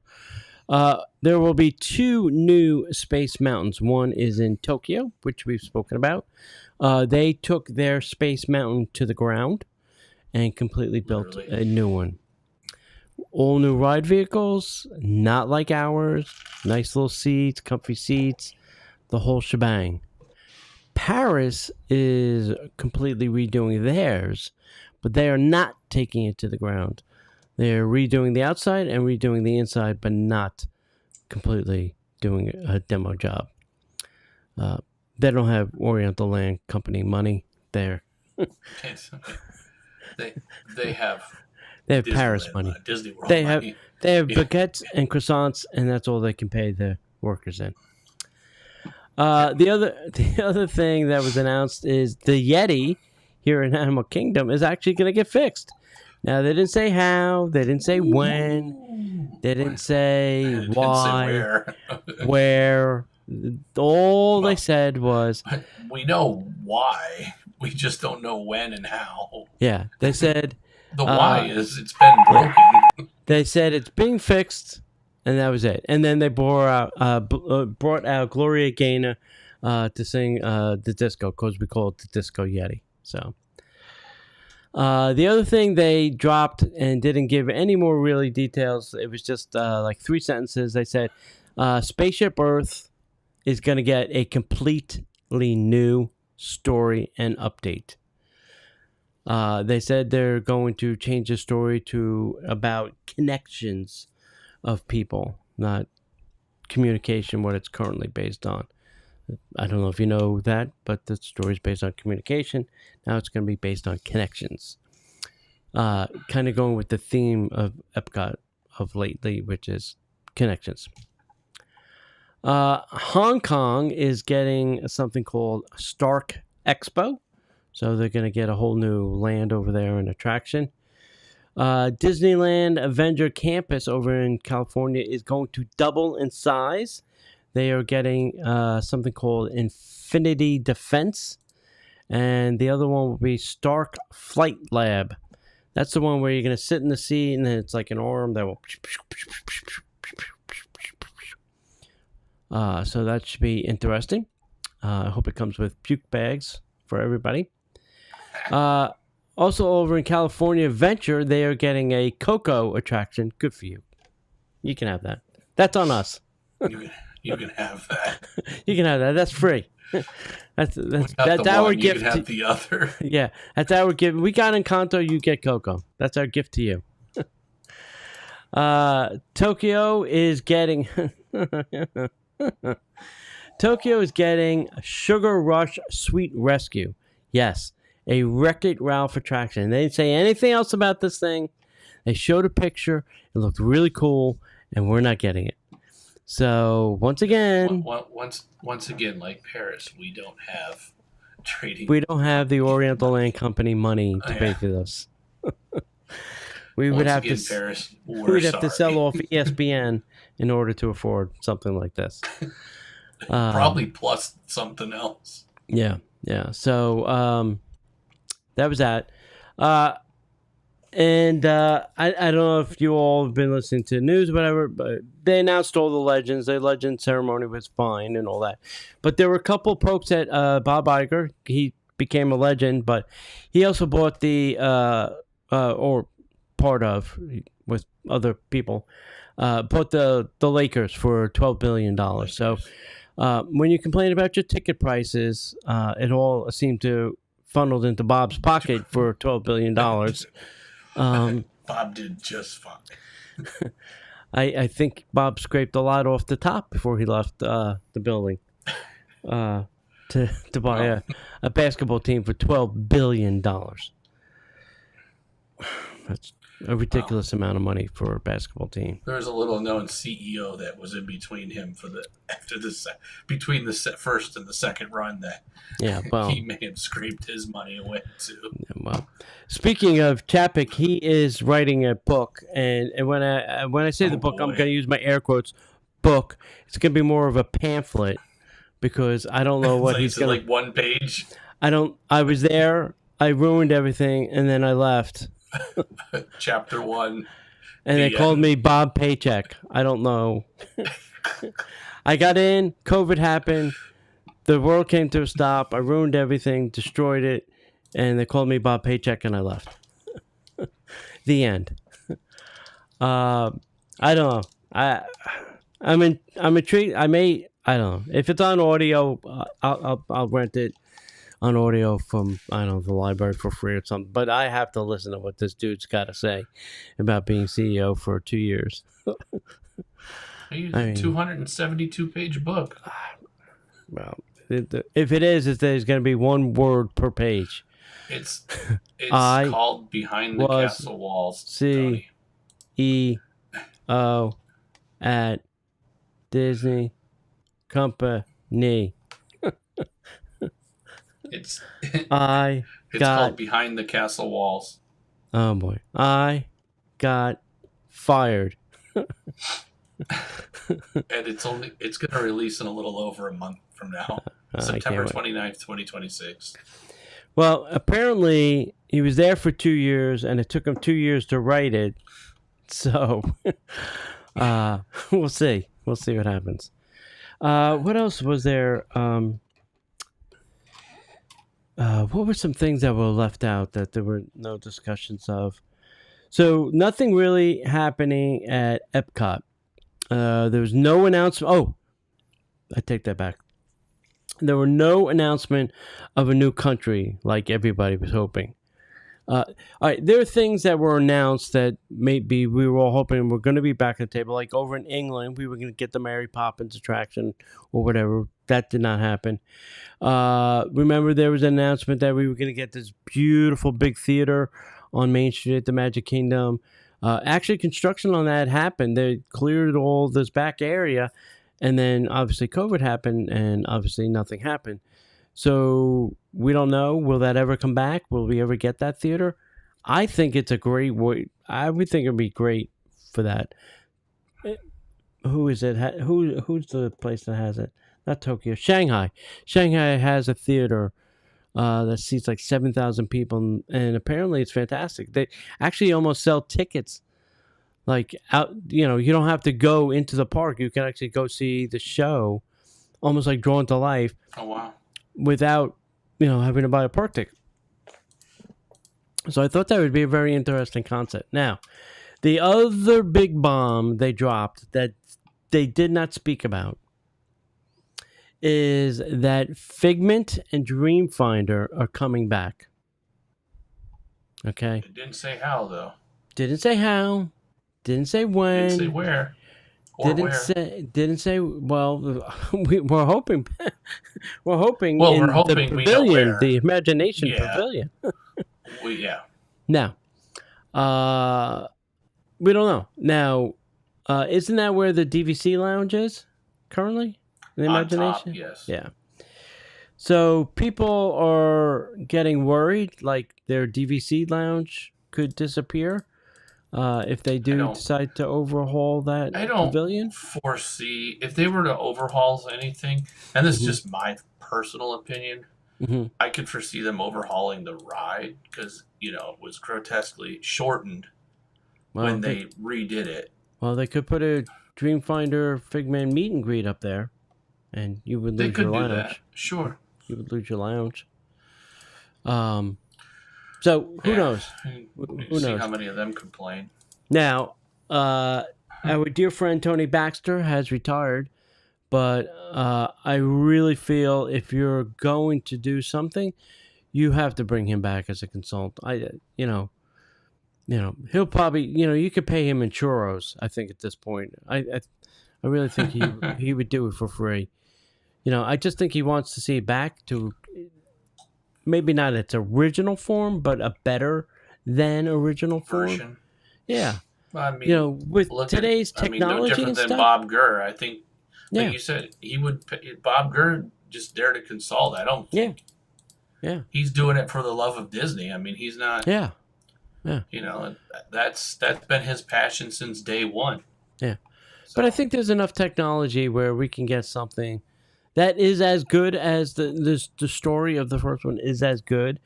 Speaker 3: There will be 2 new space mountains. One is in Tokyo, which we've spoken about. They took their space mountain to the ground and completely built a new one. All new ride vehicles, not like ours. Nice little seats, comfy seats, the whole shebang. Paris is completely redoing theirs, but they are not taking it to the ground. They're redoing the outside and redoing the inside, but not completely doing a demo job. They don't have Oriental Land Company money there.
Speaker 1: They have
Speaker 3: Paris money.
Speaker 1: Disney World
Speaker 3: They
Speaker 1: money.
Speaker 3: have baguettes and croissants, and that's all they can pay their workers in. The other thing that was announced is the Yeti here in Animal Kingdom is actually going to get fixed. Now, they didn't say how, they didn't say when, they didn't say why, where. All they said was...
Speaker 1: We know why, we just don't know when and how.
Speaker 3: Yeah, they said...
Speaker 1: The why is it's been broken.
Speaker 3: They said it's being fixed, and that was it. And then they brought out Gloria Gaynor to sing the disco, because we call it the Disco Yeti. So... the other thing they dropped and didn't give any more really details, it was just like 3 sentences. They said Spaceship Earth is going to get a completely new story and update. They said they're going to change the story to about connections of people, not communication, what it's currently based on. I don't know if you know that, but the story is based on communication. Now it's going to be based on connections. Kind of going with the theme of Epcot of lately, which is connections. Hong Kong is getting something called Stark Expo. So they're going to get a whole new land over there and attraction. Disneyland Avenger Campus over in California is going to double in size. They are getting something called Infinity Defense. And the other one will be Stark Flight Lab. That's the one where you're going to sit in the seat and then it's like an arm that will... so that should be interesting. I hope it comes with puke bags for everybody. Also over in California Venture, they are getting a Coco attraction. Good for you. You can have that. That's on us.
Speaker 1: You can have that.
Speaker 3: You can have that. That's free. That's our gift.
Speaker 1: You can have the other.
Speaker 3: Yeah, that's our gift. We got Encanto. You get Coco. That's our gift to you. Tokyo is getting Tokyo is getting a Sugar Rush Sweet Rescue. Yes, a Wreck-It Ralph attraction. They didn't say anything else about this thing. They showed a picture. It looked really cool, and we're not getting it. So once again,
Speaker 1: once again, like Paris, we don't have trading.
Speaker 3: We don't have the Oriental Land Company money to pay for this. We'd have to sell off ESPN in order to afford something like this.
Speaker 1: Probably plus something else.
Speaker 3: Yeah. So that was that. And I don't know if you all have been listening to the news or whatever, but they announced all the legends. The legend ceremony was fine and all that. But there were a couple pokes at Bob Iger. He became a legend, but he also bought or part of, with other people, bought the Lakers for $12 billion. So when you complain about your ticket prices, it all seemed to funneled into Bob's pocket for $12 billion.
Speaker 1: Bob did just fine.
Speaker 3: I think Bob scraped a lot off the top before he left the building to buy a basketball team for $12 billion. That's a ridiculous amount of money for a basketball team.
Speaker 1: There's a little known CEO that was in between him between the first and the second run that he may have scraped his money away too.
Speaker 3: Well, speaking of Chapek, he is writing a book, and when I say the book, I'm going to use my air quotes. Book. It's going to be more of a pamphlet because I don't know what he's going to.
Speaker 1: Like one page.
Speaker 3: I was there. I ruined everything, and then I left.
Speaker 1: Chapter 1.
Speaker 3: And they called me Bob Paycheck. I don't know. I got in. COVID happened. The world came to a stop. I ruined everything, destroyed it, and they called me Bob Paycheck, and I left. The end. I don't know. I'm intrigued. I don't know if it's on audio. I'll rent it on audio from, I don't know, the library for free or something. But I have to listen to what this dude's got to say about being CEO for 2 years.
Speaker 1: He's a 272-page book.
Speaker 3: Well, if it is, there's going to be one word per page.
Speaker 1: It's called Behind the Castle Walls.
Speaker 3: CEO at Disney Company.
Speaker 1: It's
Speaker 3: called
Speaker 1: Behind the Castle Walls.
Speaker 3: Oh boy. I got fired.
Speaker 1: And it's going to release in a little over a month from now. September 29th, 2026.
Speaker 3: Well, apparently he was there for 2 years and it took him 2 years to write it. So we'll see. We'll see what happens. What else was there? What were some things that were left out that there were no discussions of? So nothing really happening at Epcot. There was no announcement. Oh, I take that back. There were no announcement of a new country like everybody was hoping. All right, there are things that were announced that maybe we were all hoping were going to be back at the table. Like over in England, we were going to get the Mary Poppins attraction or whatever. That did not happen. Remember, there was an announcement that we were going to get this beautiful big theater on Main Street at the Magic Kingdom. Actually, construction on that happened. They cleared all this back area, and then obviously COVID happened, and obviously nothing happened. So we don't know. Will that ever come back? Will we ever get that theater? I think it's a great way. I would think it would be great for that. Who is it? Who's the place that has it? Not Tokyo. Shanghai. Shanghai has a theater that seats like 7,000 people, and apparently it's fantastic. They actually almost sell tickets. Like out, you don't have to go into the park. You can actually go see the show, almost like Drawn to Life.
Speaker 1: Oh wow!
Speaker 3: Without, having to buy a park ticket. So I thought that would be a very interesting concept. Now, the other big bomb they dropped that they did not speak about is that Figment and Dreamfinder are coming back. Okay?
Speaker 1: It didn't say how, though.
Speaker 3: Didn't say how. Didn't say when.
Speaker 1: Didn't say where. Or
Speaker 3: Didn't
Speaker 1: where?
Speaker 3: say. Well, we're hoping. We're hoping
Speaker 1: Well,
Speaker 3: in
Speaker 1: we're hoping
Speaker 3: the
Speaker 1: we know
Speaker 3: pavilion,
Speaker 1: where.
Speaker 3: the Imagination
Speaker 1: Yeah.
Speaker 3: Pavilion.
Speaker 1: Yeah.
Speaker 3: Now, we don't know. Now, isn't that where the DVC lounge is currently? The
Speaker 1: On
Speaker 3: Imagination.
Speaker 1: top, yes.
Speaker 3: Yeah. So people are getting worried, like their DVC lounge could disappear if they do
Speaker 1: don't-
Speaker 3: decide to overhaul that
Speaker 1: I don't
Speaker 3: pavilion.
Speaker 1: foresee if they were to overhaul anything, and this is
Speaker 3: Mhm.
Speaker 1: just my personal opinion.
Speaker 3: Hmm.
Speaker 1: I could foresee them overhauling the ride because it was grotesquely shortened when they redid it.
Speaker 3: Well, they could put a Dreamfinder Figman meet and greet up there, and you would
Speaker 1: They
Speaker 3: lose
Speaker 1: could
Speaker 3: your
Speaker 1: do
Speaker 3: lounge.
Speaker 1: that, sure.
Speaker 3: You would lose your lounge. So who knows? Who
Speaker 1: See
Speaker 3: knows?
Speaker 1: how many of them complain.
Speaker 3: Now, our dear friend Tony Baxter has retired, but I really feel if you're going to do something, you have to bring him back as a consultant. He'll probably, you could pay him in churros. I think at this point, I really think he would do it for free. I just think he wants to see it back to maybe not its original form, but a better than original form.
Speaker 1: Version.
Speaker 3: Yeah.
Speaker 1: I mean,
Speaker 3: with today's
Speaker 1: no
Speaker 3: technology
Speaker 1: different
Speaker 3: and
Speaker 1: than
Speaker 3: stuff.
Speaker 1: Bob Gurr. I think, like
Speaker 3: Yeah.
Speaker 1: you said, he would. Bob Gurr just there to consult. I don't think.
Speaker 3: Yeah.
Speaker 1: He's doing it for the love of Disney. I mean, he's not.
Speaker 3: Yeah.
Speaker 1: That's been his passion since day one.
Speaker 3: Yeah.
Speaker 1: So,
Speaker 3: But I think there's enough technology where we can get something that is as good as the story of the first one is as good,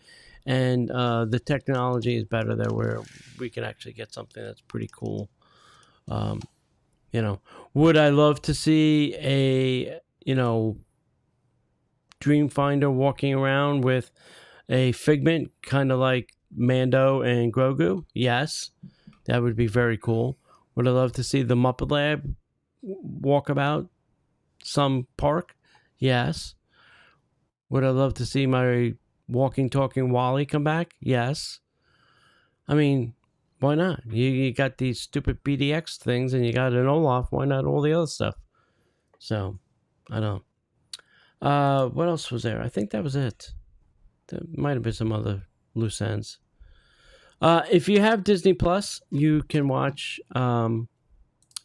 Speaker 3: and the technology is better there where we can actually get something that's pretty cool. Would I love to see a Dreamfinder walking around with a Figment kind of like Mando and Grogu? Yes, that would be very cool. Would I love to see the Muppet Lab walk about some park? Yes. Would I love to see my walking, talking Wally come back? Yes. I mean, why not? You got these stupid BDX things and you got an Olaf. Why not all the other stuff? So, I don't know. What else was there? I think that was it. There might have been some other loose ends. If you have Disney Plus, you can watch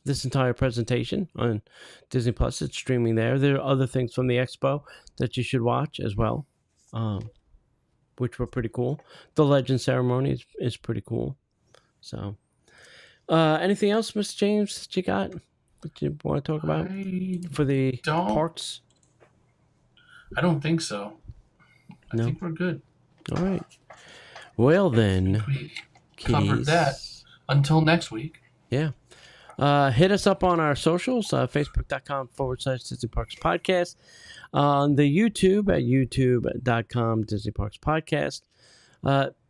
Speaker 3: this entire presentation on Disney Plus. It's streaming there. There are other things from the expo that you should watch as well, which were pretty cool. The Legend ceremony is pretty cool. So, anything else, Mr. James, that you got that you want to talk about for the parks?
Speaker 1: I don't think so.
Speaker 3: No?
Speaker 1: I think we're good.
Speaker 3: All right. Well, then,
Speaker 1: We covered that. Until next week.
Speaker 3: Yeah. Hit us up on our socials, facebook.com/Disney Parks Podcast. On the YouTube at youtube.com Disney Parks Podcast.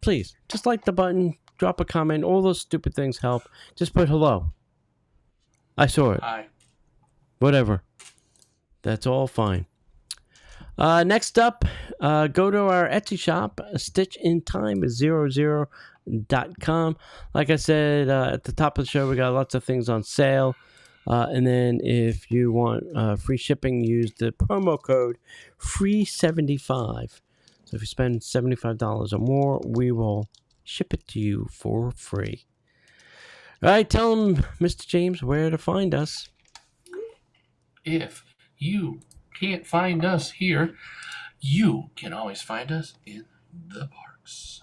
Speaker 3: Please, just like the button, drop a comment. All those stupid things help. Just put hello. I saw it.
Speaker 1: Hi.
Speaker 3: Whatever. That's all fine. Next up, go to our Etsy shop, stitchintime00.com. Like I said at the top of the show, we got lots of things on sale. And then if you want free shipping, use the promo code FREE75. So if you spend $75 or more, we will ship it to you for free. All right, tell them, Mr. James, where to find us.
Speaker 1: If you can't find us here, you can always find us in the parks.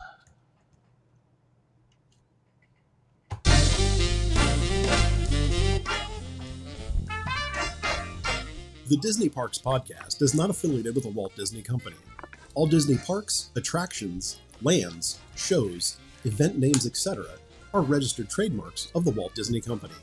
Speaker 2: The Disney Parks Podcast is not affiliated with the Walt Disney Company. All Disney parks, attractions, lands, shows, event names, etc. are registered trademarks of the Walt Disney Company.